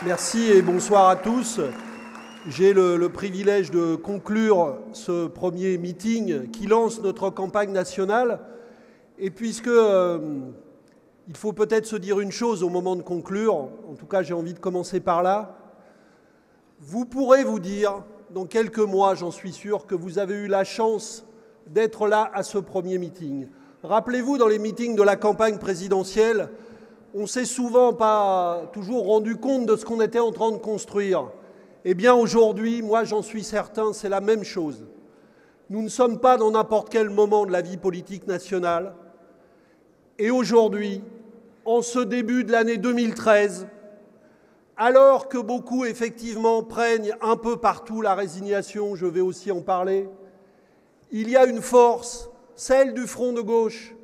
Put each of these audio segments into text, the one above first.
Merci et bonsoir à tous. J'ai le privilège de conclure ce premier meeting qui lance notre campagne nationale. Et puisque il faut peut-être se dire une chose au moment de conclure, en tout cas j'ai envie de commencer par là, vous pourrez vous dire, dans quelques mois j'en suis sûr, que vous avez eu la chance d'être là à ce premier meeting. Rappelez-vous, dans les meetings de la campagne présidentielle, on ne s'est souvent pas toujours rendu compte de ce qu'on était en train de construire. Eh bien aujourd'hui, moi j'en suis certain, c'est la même chose. Nous ne sommes pas dans n'importe quel moment de la vie politique nationale. Et aujourd'hui, en ce début de l'année 2013, alors que beaucoup effectivement prennent un peu partout la résignation, je vais aussi en parler, il y a une force, celle du front de gauche,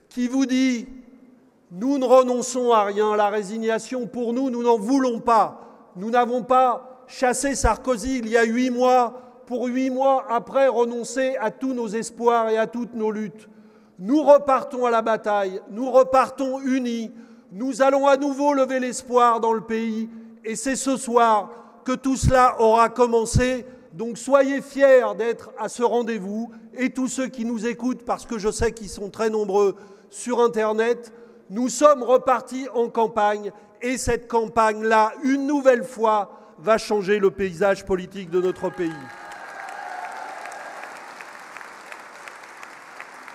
qui vous dit « Nous ne renonçons à rien, la résignation pour nous, nous n'en voulons pas. Nous n'avons pas chassé Sarkozy il y a 8 mois pour 8 mois après renoncer à tous nos espoirs et à toutes nos luttes. Nous repartons à la bataille, nous repartons unis, nous allons à nouveau lever l'espoir dans le pays et c'est ce soir que tout cela aura commencé. Donc soyez fiers d'être à ce rendez-vous et tous ceux qui nous écoutent, parce que je sais qu'ils sont très nombreux sur Internet, nous sommes repartis en campagne et cette campagne-là, une nouvelle fois, va changer le paysage politique de notre pays.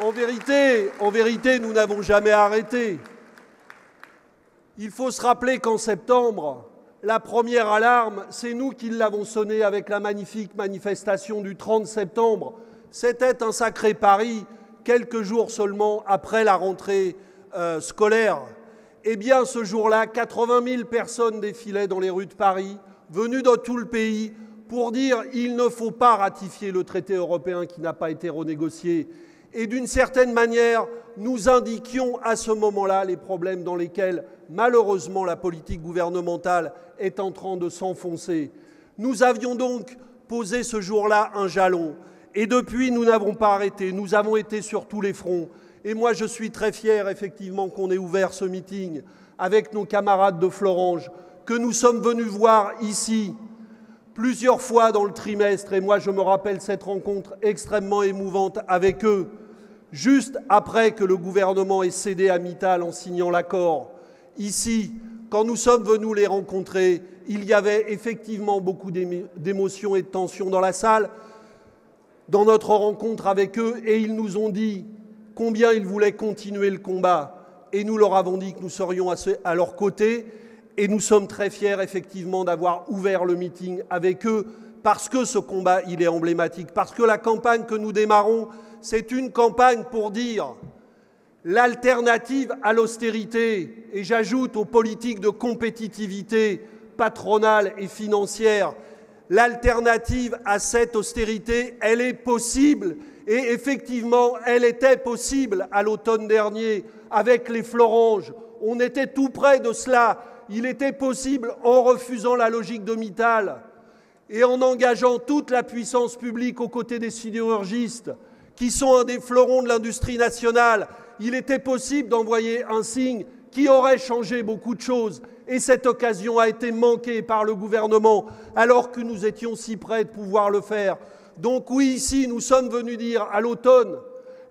En vérité, nous n'avons jamais arrêté. Il faut se rappeler qu'en septembre, la première alarme, c'est nous qui l'avons sonnée avec la magnifique manifestation du 30 septembre. C'était un sacré pari, quelques jours seulement après la rentrée scolaire. Eh bien, ce jour-là, 80 000 personnes défilaient dans les rues de Paris, venues de tout le pays, pour dire « il ne faut pas ratifier le traité européen qui n'a pas été renégocié ». Et d'une certaine manière, nous indiquions à ce moment-là les problèmes dans lesquels, malheureusement, la politique gouvernementale est en train de s'enfoncer. Nous avions donc posé ce jour-là un jalon. Et depuis, nous n'avons pas arrêté. Nous avons été sur tous les fronts. Et moi, je suis très fier, effectivement, qu'on ait ouvert ce meeting avec nos camarades de Florange, que nous sommes venus voir ici plusieurs fois dans le trimestre. Et moi, je me rappelle cette rencontre extrêmement émouvante avec eux, juste après que le gouvernement ait cédé à Mittal en signant l'accord. Ici, quand nous sommes venus les rencontrer, il y avait effectivement beaucoup d'émotions et de tensions dans la salle, dans notre rencontre avec eux, et ils nous ont dit combien ils voulaient continuer le combat. Et nous leur avons dit que nous serions à leur côté. Et nous sommes très fiers, effectivement, d'avoir ouvert le meeting avec eux, parce que ce combat, il est emblématique. Parce que la campagne que nous démarrons, c'est une campagne pour dire l'alternative à l'austérité, et j'ajoute aux politiques de compétitivité patronale et financière, l'alternative à cette austérité, elle est possible. Et effectivement, elle était possible à l'automne dernier avec les Florange. On était tout près de cela. Il était possible en refusant la logique de Mittal et en engageant toute la puissance publique aux côtés des sidérurgistes, qui sont un des fleurons de l'industrie nationale. Il était possible d'envoyer un signe qui aurait changé beaucoup de choses. Et cette occasion a été manquée par le gouvernement, alors que nous étions si près de pouvoir le faire. Donc oui, ici, nous sommes venus dire à l'automne,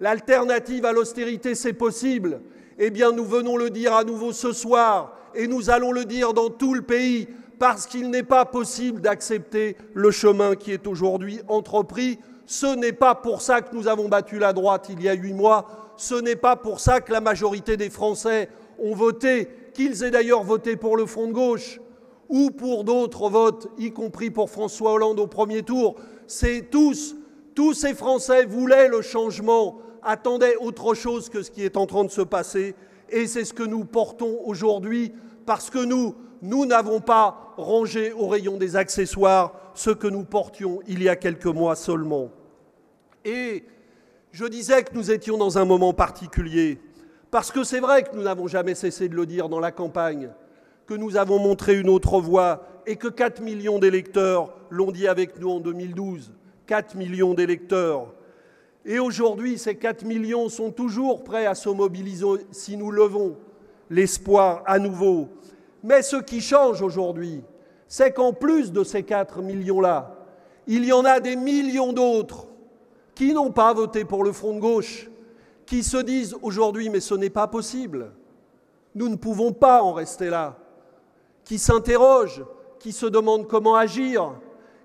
l'alternative à l'austérité, c'est possible. Eh bien, nous venons le dire à nouveau ce soir, et nous allons le dire dans tout le pays, parce qu'il n'est pas possible d'accepter le chemin qui est aujourd'hui entrepris. Ce n'est pas pour ça que nous avons battu la droite il y a 8 mois, ce n'est pas pour ça que la majorité des Français ont voté, qu'ils aient d'ailleurs voté pour le Front de gauche, ou pour d'autres votes, y compris pour François Hollande au premier tour. C'est tous ces Français voulaient le changement, attendaient autre chose que ce qui est en train de se passer. Et c'est ce que nous portons aujourd'hui, parce que nous n'avons pas rangé au rayon des accessoires ce que nous portions il y a quelques mois seulement. Et je disais que nous étions dans un moment particulier, parce que c'est vrai que nous n'avons jamais cessé de le dire dans la campagne, que nous avons montré une autre voie et que 4 millions d'électeurs l'ont dit avec nous en 2012. 4 millions d'électeurs. Et aujourd'hui, ces 4 millions sont toujours prêts à se mobiliser si nous levons l'espoir à nouveau. Mais ce qui change aujourd'hui, c'est qu'en plus de ces 4 millions-là, il y en a des millions d'autres qui n'ont pas voté pour le Front de gauche, qui se disent aujourd'hui « mais ce n'est pas possible, nous ne pouvons pas en rester là », qui s'interrogent, qui se demandent comment agir,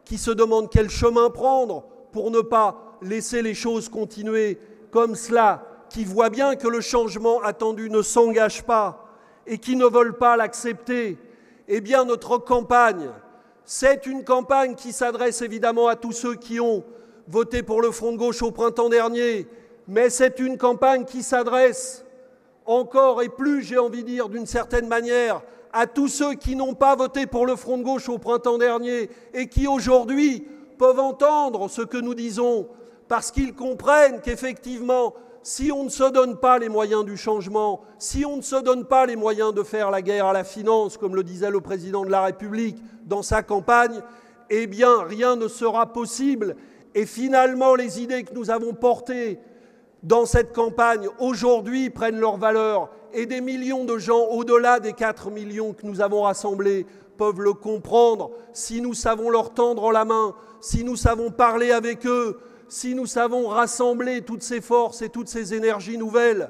qui se demandent quel chemin prendre pour ne pas laisser les choses continuer comme cela, qui voient bien que le changement attendu ne s'engage pas et qui ne veulent pas l'accepter. Eh bien, notre campagne, c'est une campagne qui s'adresse évidemment à tous ceux qui ont voté pour le Front de gauche au printemps dernier, mais c'est une campagne qui s'adresse encore et plus, j'ai envie de dire, d'une certaine manière, à tous ceux qui n'ont pas voté pour le Front de gauche au printemps dernier et qui aujourd'hui peuvent entendre ce que nous disons parce qu'ils comprennent qu'effectivement, si on ne se donne pas les moyens du changement, si on ne se donne pas les moyens de faire la guerre à la finance, comme le disait le président de la République dans sa campagne, eh bien, rien ne sera possible. Et finalement, les idées que nous avons portées dans cette campagne, aujourd'hui, prennent leur valeur. Et des millions de gens, au-delà des 4 millions que nous avons rassemblés, peuvent le comprendre si nous savons leur tendre la main, si nous savons parler avec eux, si nous savons rassembler toutes ces forces et toutes ces énergies nouvelles.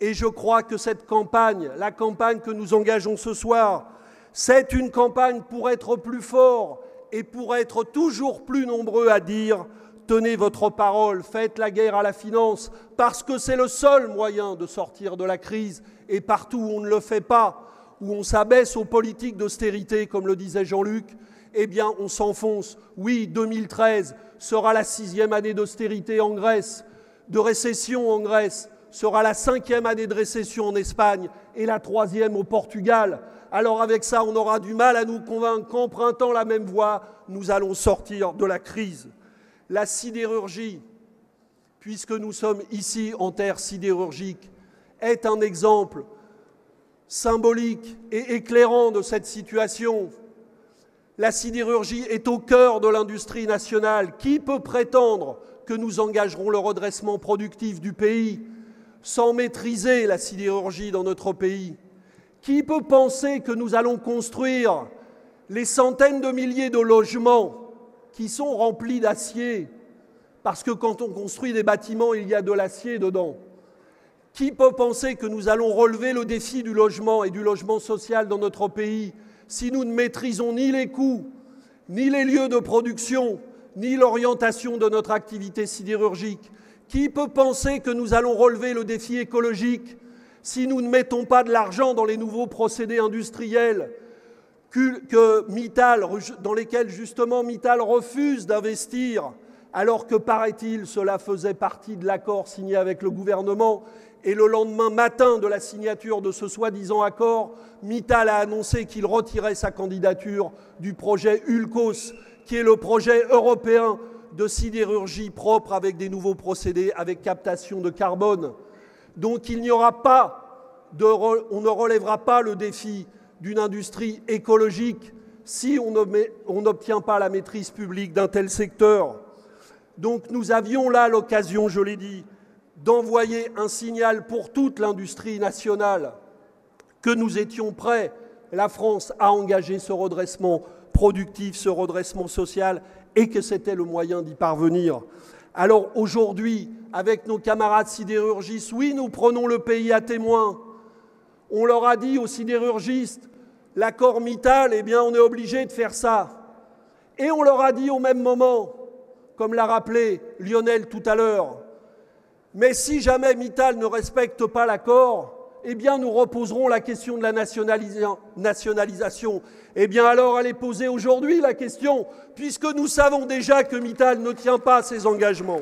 Et je crois que cette campagne, la campagne que nous engageons ce soir, c'est une campagne pour être plus forts et pour être toujours plus nombreux à dire « tenez votre parole, faites la guerre à la finance » parce que c'est le seul moyen de sortir de la crise. Et partout où on ne le fait pas, où on s'abaisse aux politiques d'austérité, comme le disait Jean-Luc, eh bien on s'enfonce. Oui, 2013 sera la 6e année d'austérité en Grèce, de récession en Grèce, sera la 5e année de récession en Espagne et la 3e au Portugal. Alors avec ça, on aura du mal à nous convaincre qu'empruntant la même voie, nous allons sortir de la crise. La sidérurgie, puisque nous sommes ici en terre sidérurgique, est un exemple symbolique et éclairant de cette situation. La sidérurgie est au cœur de l'industrie nationale. Qui peut prétendre que nous engagerons le redressement productif du pays sans maîtriser la sidérurgie dans notre pays? Qui peut penser que nous allons construire les centaines de milliers de logements qui sont remplis d'acier? Parce que quand on construit des bâtiments, il y a de l'acier dedans. Qui peut penser que nous allons relever le défi du logement et du logement social dans notre pays si nous ne maîtrisons ni les coûts, ni les lieux de production, ni l'orientation de notre activité sidérurgique? Qui peut penser que nous allons relever le défi écologique si nous ne mettons pas de l'argent dans les nouveaux procédés industriels que Mittal, dans lesquels justement Mittal refuse d'investir, alors que, paraît-il, cela faisait partie de l'accord signé avec le gouvernement? Et le lendemain matin de la signature de ce soi-disant accord, Mittal a annoncé qu'il retirait sa candidature du projet ULCOS, qui est le projet européen de sidérurgie propre avec des nouveaux procédés, avec captation de carbone. Donc il n'y aura pas on ne relèvera pas le défi d'une industrie écologique si on n'obtient pas la maîtrise publique d'un tel secteur. Donc nous avions là l'occasion, je l'ai dit, d'envoyer un signal pour toute l'industrie nationale que nous étions prêts, la France, à engager ce redressement productif, ce redressement social, et que c'était le moyen d'y parvenir. Alors aujourd'hui, avec nos camarades sidérurgistes, oui, nous prenons le pays à témoin. On leur a dit aux sidérurgistes, l'accord Mittal, eh bien on est obligé de faire ça. Et on leur a dit au même moment, comme l'a rappelé Lionel tout à l'heure, mais si jamais Mittal ne respecte pas l'accord, eh bien nous reposerons la question de la nationalisation. Eh bien alors elle est posée aujourd'hui la question, puisque nous savons déjà que Mittal ne tient pas ses engagements.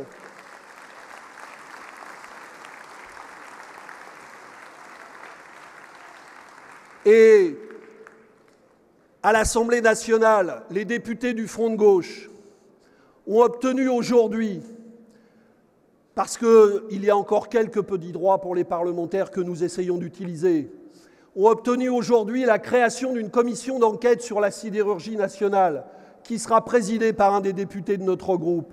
Et à l'Assemblée nationale, les députés du Front de gauche ont obtenu aujourd'hui, parce qu'il y a encore quelques petits droits pour les parlementaires que nous essayons d'utiliser, ont obtenu aujourd'hui la création d'une commission d'enquête sur la sidérurgie nationale qui sera présidée par un des députés de notre groupe.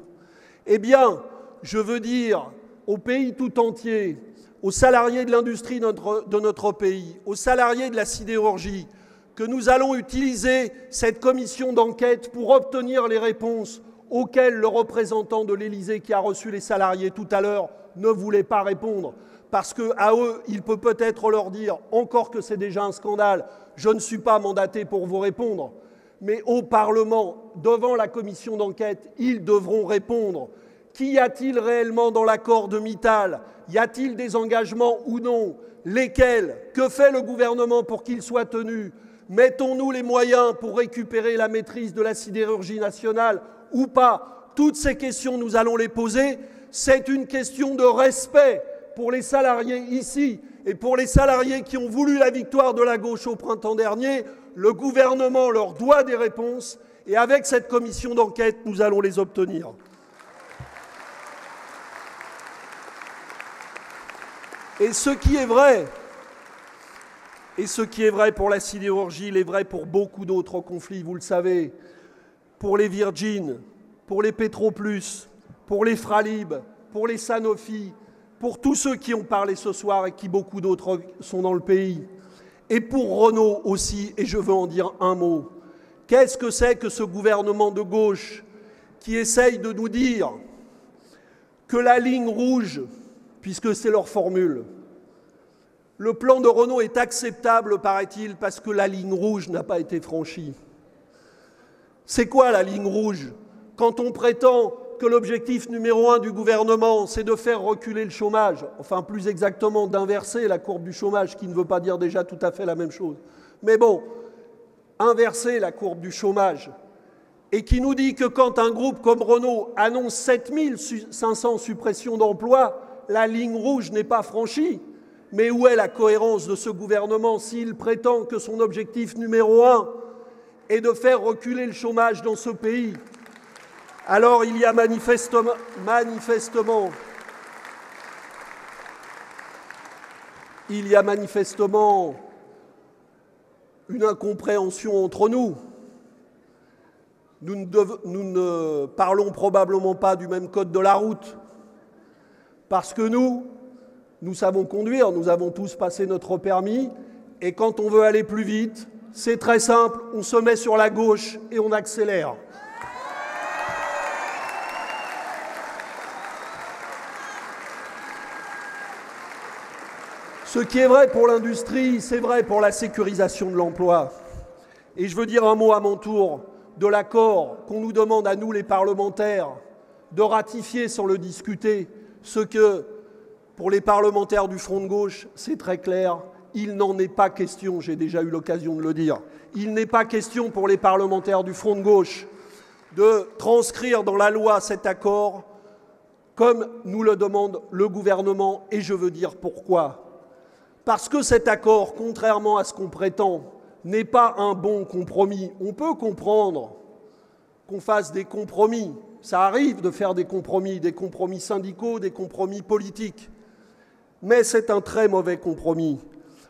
Eh bien, je veux dire au pays tout entier, aux salariés de l'industrie de notre pays, aux salariés de la sidérurgie, que nous allons utiliser cette commission d'enquête pour obtenir les réponses auxquelles le représentant de l'Élysée qui a reçu les salariés tout à l'heure ne voulait pas répondre. Parce qu'à eux, il peut peut-être leur dire, encore que c'est déjà un scandale, je ne suis pas mandaté pour vous répondre. Mais au Parlement, devant la commission d'enquête, ils devront répondre. Qu'y a-t-il réellement dans l'accord de Mittal? Y a-t-il des engagements ou non? Lesquels? Que fait le gouvernement pour qu'ils soient tenus? Mettons-nous les moyens pour récupérer la maîtrise de la sidérurgie nationale ou pas? Toutes ces questions, nous allons les poser. C'est une question de respect pour les salariés ici et pour les salariés qui ont voulu la victoire de la gauche au printemps dernier. Le gouvernement leur doit des réponses et avec cette commission d'enquête, nous allons les obtenir. Et ce qui est vrai pour la sidérurgie, il est vrai pour beaucoup d'autres conflits, vous le savez, pour les Virgin, pour les Petroplus, pour les Fralib, pour les Sanofi, pour tous ceux qui ont parlé ce soir et qui beaucoup d'autres sont dans le pays. Et pour Renault aussi, et je veux en dire un mot. Qu'est-ce que c'est que ce gouvernement de gauche qui essaye de nous dire que la ligne rouge, puisque c'est leur formule, le plan de Renault est acceptable, paraît-il, parce que la ligne rouge n'a pas été franchie. C'est quoi la ligne rouge? Quand on prétend que l'objectif numéro 1 du gouvernement, c'est de faire reculer le chômage, enfin plus exactement d'inverser la courbe du chômage, qui ne veut pas dire déjà tout à fait la même chose. Mais bon, inverser la courbe du chômage, et qui nous dit que quand un groupe comme Renault annonce 7500 suppressions d'emplois, la ligne rouge n'est pas franchie. Mais où est la cohérence de ce gouvernement s'il prétend que son objectif numéro 1 est de faire reculer le chômage dans ce pays? Alors il y a manifestement une incompréhension entre nous. Nous ne parlons probablement pas du même code de la route, parce que nous savons conduire, nous avons tous passé notre permis, et quand on veut aller plus vite, c'est très simple, on se met sur la gauche et on accélère. Ce qui est vrai pour l'industrie, c'est vrai pour la sécurisation de l'emploi. Et je veux dire un mot à mon tour de l'accord qu'on nous demande à nous les parlementaires de ratifier sans le discuter, ce que, pour les parlementaires du Front de gauche, c'est très clair, il n'en est pas question, j'ai déjà eu l'occasion de le dire, il n'est pas question pour les parlementaires du Front de gauche de transcrire dans la loi cet accord comme nous le demande le gouvernement, et je veux dire pourquoi. Parce que cet accord, contrairement à ce qu'on prétend, n'est pas un bon compromis. On peut comprendre qu'on fasse des compromis. Ça arrive de faire des compromis syndicaux, des compromis politiques. Mais c'est un très mauvais compromis.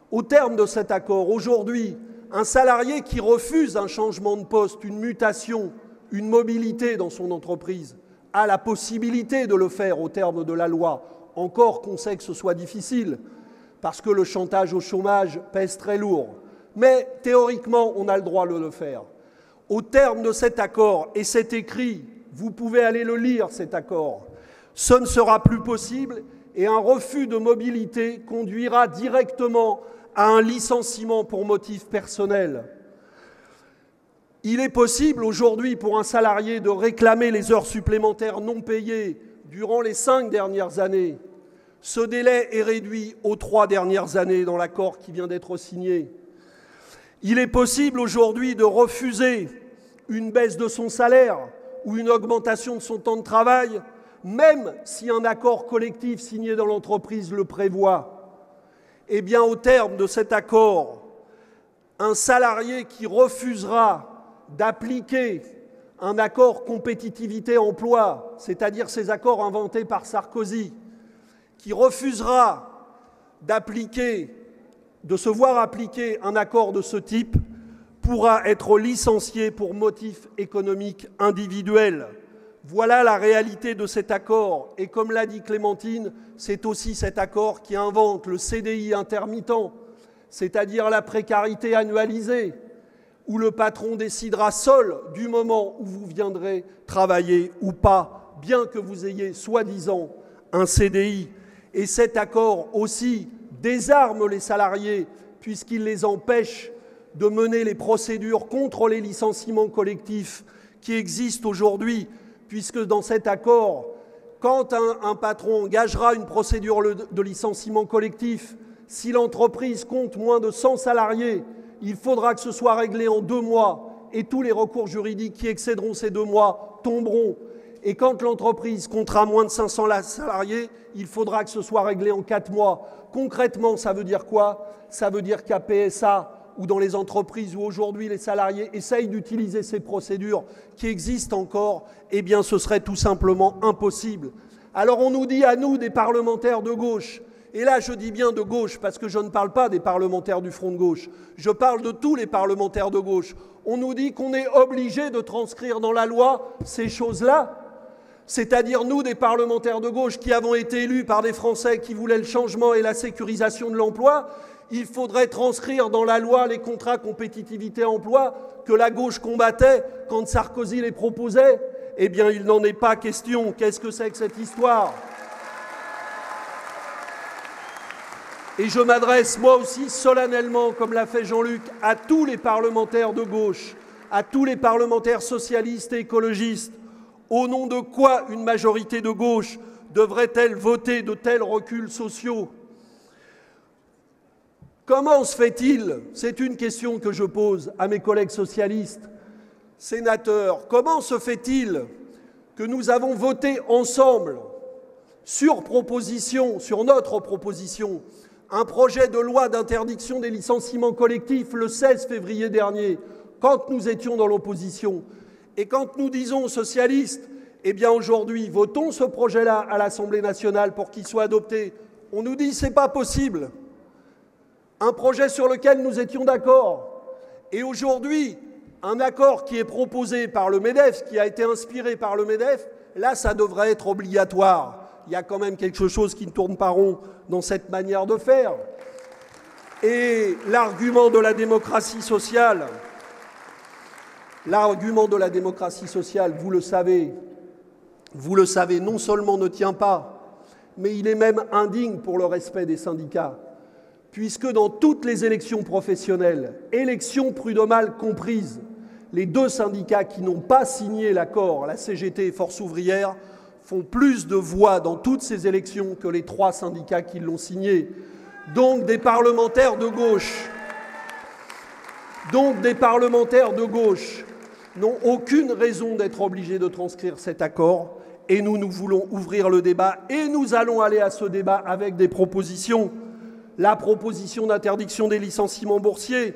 Au terme de cet accord, aujourd'hui, un salarié qui refuse un changement de poste, une mutation, une mobilité dans son entreprise, a la possibilité de le faire au terme de la loi, encore qu'on sait que ce soit difficile, parce que le chantage au chômage pèse très lourd. Mais théoriquement, on a le droit de le faire. Au terme de cet accord, et c'est écrit, vous pouvez aller le lire, cet accord, ce ne sera plus possible et un refus de mobilité conduira directement à un licenciement pour motif personnel. Il est possible aujourd'hui pour un salarié de réclamer les heures supplémentaires non payées durant les 5 dernières années. Ce délai est réduit aux 3 dernières années dans l'accord qui vient d'être signé. Il est possible aujourd'hui de refuser une baisse de son salaire ou une augmentation de son temps de travail, même si un accord collectif signé dans l'entreprise le prévoit. Eh bien, au terme de cet accord, un salarié qui refusera d'appliquer un accord compétitivité-emploi, c'est-à-dire ces accords inventés par Sarkozy, qui refusera de se voir appliquer un accord de ce type, pourra être licencié pour motif économique individuel. Voilà la réalité de cet accord. Et comme l'a dit Clémentine, c'est aussi cet accord qui invente le CDI intermittent, c'est-à-dire la précarité annualisée, où le patron décidera seul du moment où vous viendrez travailler ou pas, bien que vous ayez soi-disant un CDI. Et cet accord aussi désarme les salariés puisqu'il les empêche de mener les procédures contre les licenciements collectifs qui existent aujourd'hui, puisque dans cet accord, quand un patron engagera une procédure de licenciement collectif, si l'entreprise compte moins de 100 salariés, il faudra que ce soit réglé en 2 mois et tous les recours juridiques qui excéderont ces 2 mois tomberont. Et quand l'entreprise comptera moins de 500 salariés, il faudra que ce soit réglé en 4 mois. Concrètement, ça veut dire quoi? Ça veut dire qu'à PSA ou dans les entreprises où aujourd'hui les salariés essayent d'utiliser ces procédures qui existent encore, eh bien ce serait tout simplement impossible. Alors on nous dit à nous, des parlementaires de gauche, et là je dis bien de gauche parce que je ne parle pas des parlementaires du Front de gauche, je parle de tous les parlementaires de gauche, on nous dit qu'on est obligé de transcrire dans la loi ces choses-là, c'est-à-dire nous, des parlementaires de gauche qui avons été élus par des Français qui voulaient le changement et la sécurisation de l'emploi, il faudrait transcrire dans la loi les contrats compétitivité-emploi que la gauche combattait quand Sarkozy les proposait. Eh bien, il n'en est pas question. Qu'est-ce que c'est que cette histoire? Et je m'adresse moi aussi solennellement, comme l'a fait Jean-Luc, à tous les parlementaires de gauche, à tous les parlementaires socialistes et écologistes. Au nom de quoi une majorité de gauche devrait-elle voter de tels reculs sociaux? Comment se fait-il, c'est une question que je pose à mes collègues socialistes, sénateurs, comment se fait-il que nous avons voté ensemble, sur notre proposition, un projet de loi d'interdiction des licenciements collectifs le 16 février dernier, quand nous étions dans l'opposition, et quand nous disons aux socialistes, eh bien aujourd'hui, votons ce projet-là à l'Assemblée nationale pour qu'il soit adopté, on nous dit c'est pas possible. Un projet sur lequel nous étions d'accord. Et aujourd'hui, un accord qui est proposé par le MEDEF, qui a été inspiré par le MEDEF, là, ça devrait être obligatoire. Il y a quand même quelque chose qui ne tourne pas rond dans cette manière de faire. Et l'argument de la démocratie sociale, vous le savez, non seulement ne tient pas, mais il est même indigne pour le respect des syndicats. Puisque dans toutes les élections professionnelles, élections prud'homales comprises, les 2 syndicats qui n'ont pas signé l'accord, la CGT et Force ouvrière, font plus de voix dans toutes ces élections que les 3 syndicats qui l'ont signé. Donc des parlementaires de gauche n'ont aucune raison d'être obligés de transcrire cet accord. Et nous voulons ouvrir le débat et nous allons aller à ce débat avec des propositions. La proposition d'interdiction des licenciements boursiers,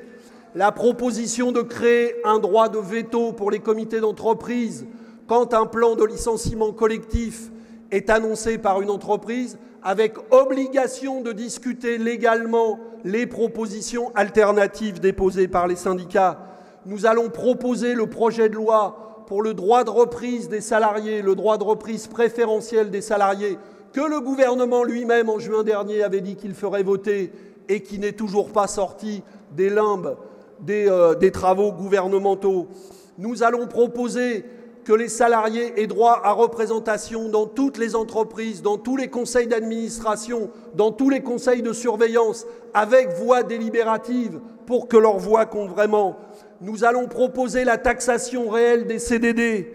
la proposition de créer un droit de veto pour les comités d'entreprise quand un plan de licenciement collectif est annoncé par une entreprise, avec obligation de discuter légalement les propositions alternatives déposées par les syndicats. Nous allons proposer le projet de loi pour le droit de reprise des salariés, le droit de reprise préférentiel des salariés, que le gouvernement lui-même, en juin dernier, avait dit qu'il ferait voter et qui n'est toujours pas sorti des limbes des travaux gouvernementaux. Nous allons proposer que les salariés aient droit à représentation dans toutes les entreprises, dans tous les conseils d'administration, dans tous les conseils de surveillance, avec voix délibérative, pour que leur voix compte vraiment. Nous allons proposer la taxation réelle des CDD,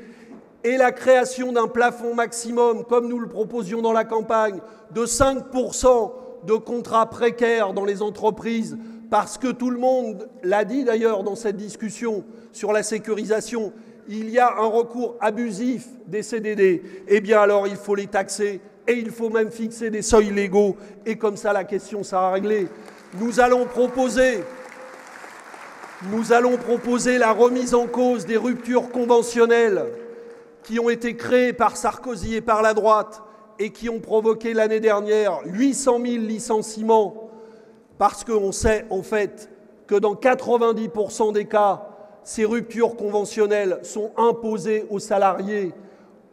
et la création d'un plafond maximum, comme nous le proposions dans la campagne, de 5% de contrats précaires dans les entreprises, parce que tout le monde l'a dit d'ailleurs dans cette discussion sur la sécurisation, il y a un recours abusif des CDD. Eh bien alors il faut les taxer et il faut même fixer des seuils légaux et comme ça la question sera réglée. Nous allons proposer la remise en cause des ruptures conventionnelles qui ont été créés par Sarkozy et par la droite et qui ont provoqué l'année dernière 800 000 licenciements, parce qu'on sait en fait que dans 90% des cas, ces ruptures conventionnelles sont imposées aux salariés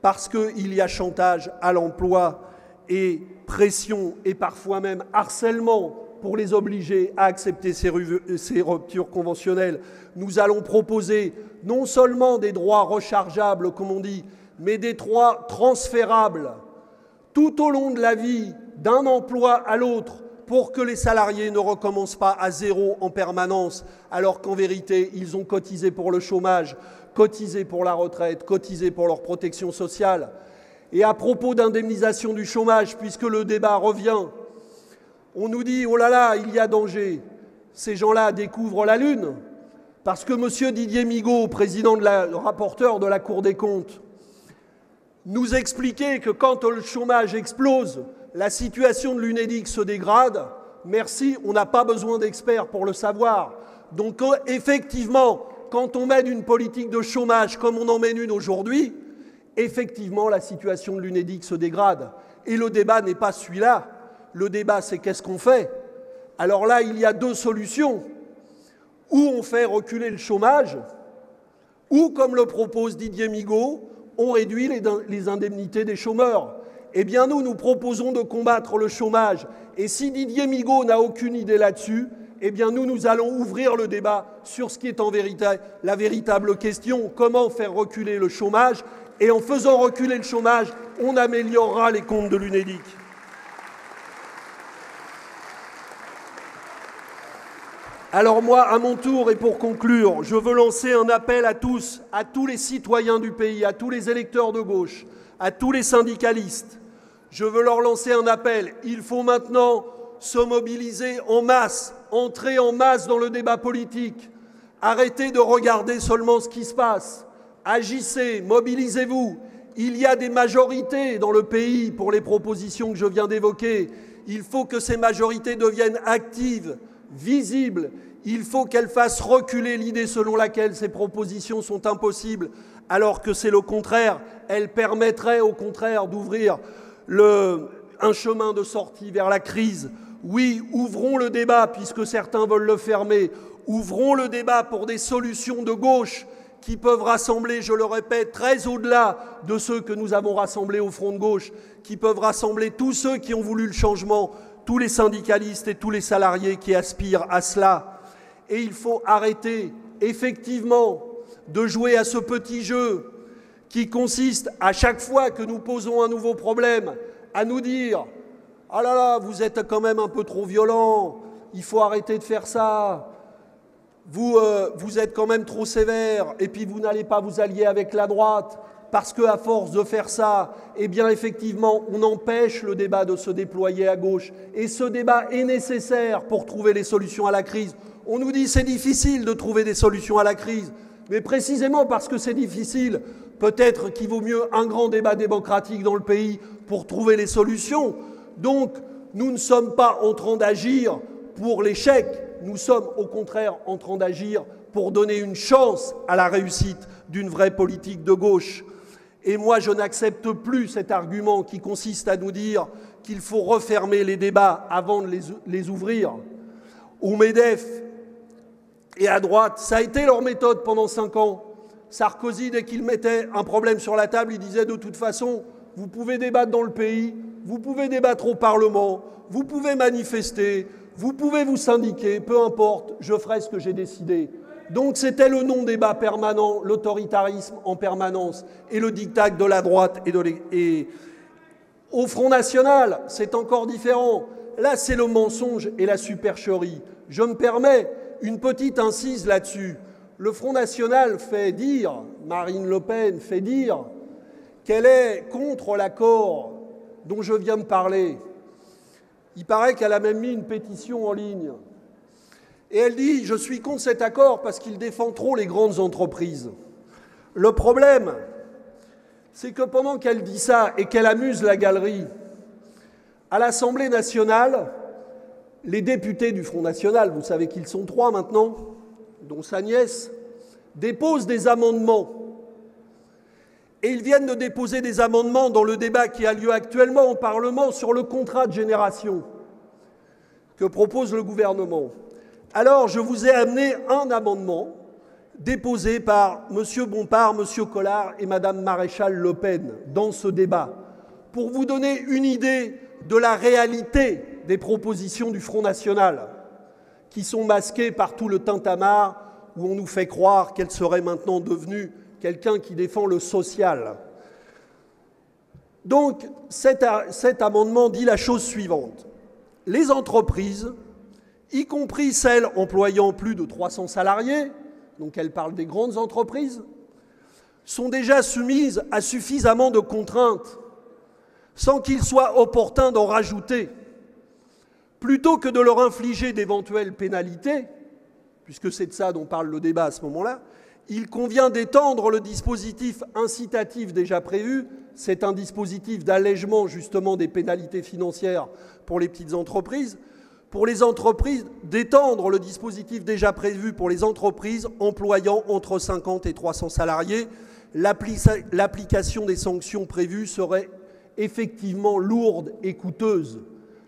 parce qu'il y a chantage à l'emploi et pression et parfois même harcèlement pour les obliger à accepter ces ruptures conventionnelles. Nous allons proposer non seulement des droits rechargeables, comme on dit, mais des droits transférables tout au long de la vie, d'un emploi à l'autre, pour que les salariés ne recommencent pas à zéro en permanence, alors qu'en vérité, ils ont cotisé pour le chômage, cotisé pour la retraite, cotisé pour leur protection sociale. Et à propos d'indemnisation du chômage, puisque le débat revient, on nous dit « oh là là, il y a danger ». Ces gens-là découvrent la Lune, parce que M. Didier Migaud, rapporteur de la Cour des comptes, nous expliquait que quand le chômage explose, la situation de l'UNEDIC se dégrade. Merci, on n'a pas besoin d'experts pour le savoir. Donc effectivement, quand on mène une politique de chômage comme on en mène une aujourd'hui, effectivement, la situation de l'UNEDIC se dégrade. Et le débat n'est pas celui-là. Le débat, c'est qu'est-ce qu'on fait? Alors là, il y a deux solutions. Ou on fait reculer le chômage, ou, comme le propose Didier Migaud, on réduit les indemnités des chômeurs. Eh bien, nous proposons de combattre le chômage. Et si Didier Migaud n'a aucune idée là-dessus, eh bien, nous allons ouvrir le débat sur ce qui est en vérité la véritable question, comment faire reculer le chômage. Et en faisant reculer le chômage, on améliorera les comptes de l'UNEDIC. Alors moi, à mon tour, et pour conclure, je veux lancer un appel à tous les citoyens du pays, à tous les électeurs de gauche, à tous les syndicalistes. Je veux leur lancer un appel. Il faut maintenant se mobiliser en masse, entrer en masse dans le débat politique. Arrêtez de regarder seulement ce qui se passe. Agissez, mobilisez-vous. Il y a des majorités dans le pays pour les propositions que je viens d'évoquer. Il faut que ces majorités deviennent actives, visibles. Il faut qu'elles fassent reculer l'idée selon laquelle ces propositions sont impossibles, alors que c'est le contraire. Elles permettraient au contraire d'ouvrir un chemin de sortie vers la crise. Oui, ouvrons le débat, puisque certains veulent le fermer. Ouvrons le débat pour des solutions de gauche qui peuvent rassembler, je le répète, très au-delà de ceux que nous avons rassemblés au Front de gauche, qui peuvent rassembler tous ceux qui ont voulu le changement, tous les syndicalistes et tous les salariés qui aspirent à cela. Et il faut arrêter, effectivement, de jouer à ce petit jeu qui consiste, à chaque fois que nous posons un nouveau problème, à nous dire « Ah là là, vous êtes quand même un peu trop violent, il faut arrêter de faire ça, vous êtes quand même trop sévère, et puis vous n'allez pas vous allier avec la droite, parce qu'à force de faire ça, eh bien effectivement, on empêche le débat de se déployer à gauche. Et ce débat est nécessaire pour trouver les solutions à la crise. On nous dit que c'est difficile de trouver des solutions à la crise, mais précisément parce que c'est difficile, peut-être qu'il vaut mieux un grand débat démocratique dans le pays pour trouver les solutions. Donc, nous ne sommes pas en train d'agir pour l'échec, nous sommes au contraire en train d'agir pour donner une chance à la réussite d'une vraie politique de gauche. Et moi, je n'accepte plus cet argument qui consiste à nous dire qu'il faut refermer les débats avant de les ouvrir. Au MEDEF et à droite, ça a été leur méthode pendant 5 ans. Sarkozy, dès qu'il mettait un problème sur la table, il disait de toute façon, vous pouvez débattre dans le pays, vous pouvez débattre au Parlement, vous pouvez manifester, vous pouvez vous syndiquer, peu importe, je ferai ce que j'ai décidé. Donc c'était le non-débat permanent, l'autoritarisme en permanence et le diktat de la droite et au Front National, c'est encore différent. Là, c'est le mensonge et la supercherie. Je me permets une petite incise là-dessus. Le Front National fait dire, Marine Le Pen fait dire, qu'elle est contre l'accord dont je viens de parler. Il paraît qu'elle a même mis une pétition en ligne. Et elle dit « Je suis contre cet accord parce qu'il défend trop les grandes entreprises ». Le problème, c'est que pendant qu'elle dit ça et qu'elle amuse la galerie, à l'Assemblée nationale, les députés du Front National, vous savez qu'ils sont 3 maintenant, dont sa nièce, déposent des amendements. Et ils viennent de déposer des amendements dans le débat qui a lieu actuellement au Parlement sur le contrat de génération que propose le gouvernement. Alors, je vous ai amené un amendement déposé par M. Bompard, M. Collard et Mme Maréchal Le Pen dans ce débat, pour vous donner une idée de la réalité des propositions du Front National, qui sont masquées par tout le tintamarre où on nous fait croire qu'elle serait maintenant devenue quelqu'un qui défend le social. Donc, cet amendement dit la chose suivante. Les entreprises, y compris celles employant plus de 300 salariés, donc elle parle des grandes entreprises, sont déjà soumises à suffisamment de contraintes, sans qu'il soit opportun d'en rajouter. Plutôt que de leur infliger d'éventuelles pénalités, puisque c'est de ça dont parle le débat à ce moment-là, il convient d'étendre le dispositif incitatif déjà prévu, c'est un dispositif d'allègement justement des pénalités financières pour les petites entreprises, d'étendre le dispositif déjà prévu pour les entreprises employant entre 50 et 300 salariés. L'application des sanctions prévues serait effectivement lourde et coûteuse.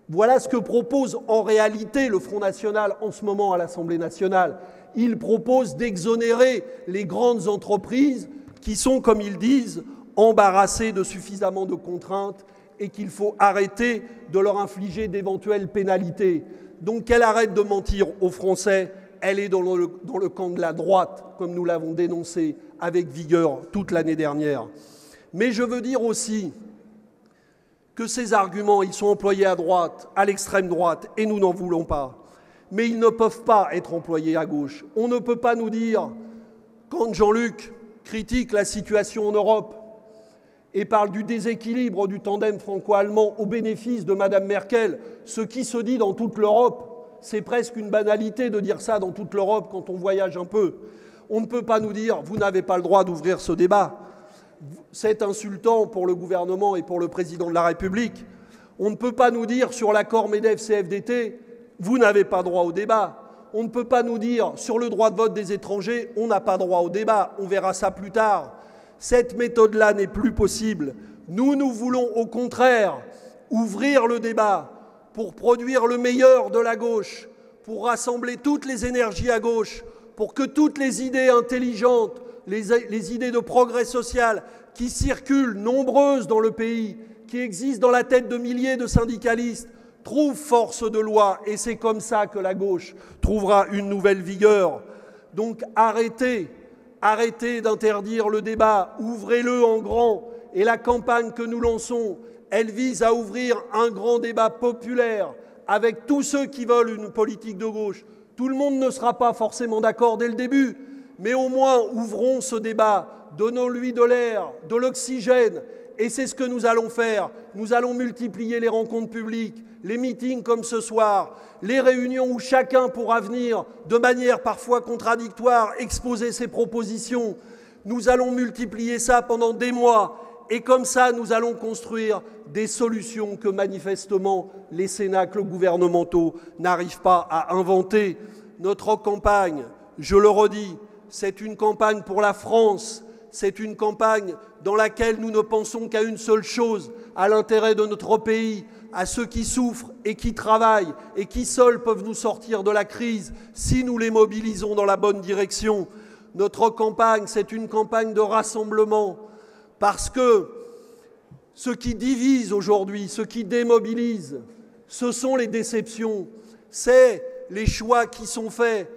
Voilà ce que propose en réalité le Front National en ce moment à l'Assemblée nationale. Il propose d'exonérer les grandes entreprises qui sont, comme ils disent, embarrassées de suffisamment de contraintes et qu'il faut arrêter de leur infliger d'éventuelles pénalités. Donc qu'elle arrête de mentir aux Français, elle est dans le camp de la droite, comme nous l'avons dénoncé avec vigueur toute l'année dernière. Mais je veux dire aussi que ces arguments, ils sont employés à droite, à l'extrême droite, et nous n'en voulons pas. Mais ils ne peuvent pas être employés à gauche. On ne peut pas nous dire, quand Jean-Luc critique la situation en Europe et parle du déséquilibre du tandem franco-allemand au bénéfice de Mme Merkel, ce qui se dit dans toute l'Europe, c'est presque une banalité de dire ça dans toute l'Europe quand on voyage un peu. On ne peut pas nous dire, vous n'avez pas le droit d'ouvrir ce débat. C'est insultant pour le gouvernement et pour le président de la République. On ne peut pas nous dire sur l'accord MEDEF-CFDT, vous n'avez pas droit au débat. On ne peut pas nous dire sur le droit de vote des étrangers, on n'a pas droit au débat, on verra ça plus tard. Cette méthode-là n'est plus possible. Nous voulons au contraire ouvrir le débat pour produire le meilleur de la gauche, pour rassembler toutes les énergies à gauche, pour que toutes les idées intelligentes, les idées de progrès social qui circulent nombreuses dans le pays, qui existent dans la tête de milliers de syndicalistes, trouvent force de loi. Et c'est comme ça que la gauche trouvera une nouvelle vigueur. Donc arrêtez d'interdire le débat, ouvrez-le en grand. Et la campagne que nous lançons, elle vise à ouvrir un grand débat populaire avec tous ceux qui veulent une politique de gauche. Tout le monde ne sera pas forcément d'accord dès le début, mais au moins ouvrons ce débat, donnons-lui de l'air, de l'oxygène, et c'est ce que nous allons faire. Nous allons multiplier les rencontres publiques, les meetings comme ce soir, les réunions où chacun pourra venir, de manière parfois contradictoire, exposer ses propositions. Nous allons multiplier ça pendant des mois, et comme ça, nous allons construire des solutions que manifestement les cénacles gouvernementaux n'arrivent pas à inventer. Notre campagne, je le redis, c'est une campagne pour la France, c'est une campagne dans laquelle nous ne pensons qu'à une seule chose, à l'intérêt de notre pays, à ceux qui souffrent et qui travaillent et qui seuls peuvent nous sortir de la crise si nous les mobilisons dans la bonne direction. Notre campagne, c'est une campagne de rassemblement, parce que ce qui divise aujourd'hui, ce qui démobilise, ce sont les déceptions, c'est les choix qui sont faits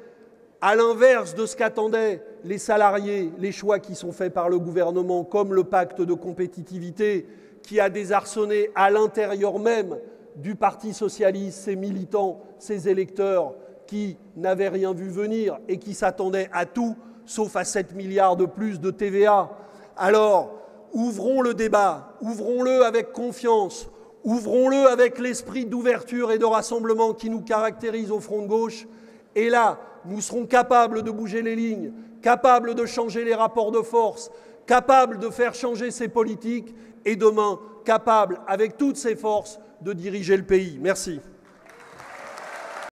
à l'inverse de ce qu'attendaient les salariés, les choix qui sont faits par le gouvernement, comme le pacte de compétitivité, qui a désarçonné à l'intérieur même du Parti socialiste ses militants, ses électeurs qui n'avaient rien vu venir et qui s'attendaient à tout, sauf à 7 milliards de plus de TVA. Alors, ouvrons le débat, ouvrons-le avec confiance, ouvrons-le avec l'esprit d'ouverture et de rassemblement qui nous caractérise au front de gauche. Et là, nous serons capables de bouger les lignes, capables de changer les rapports de force, capables de faire changer ces politiques et demain, capables, avec toutes ces forces, de diriger le pays. Merci.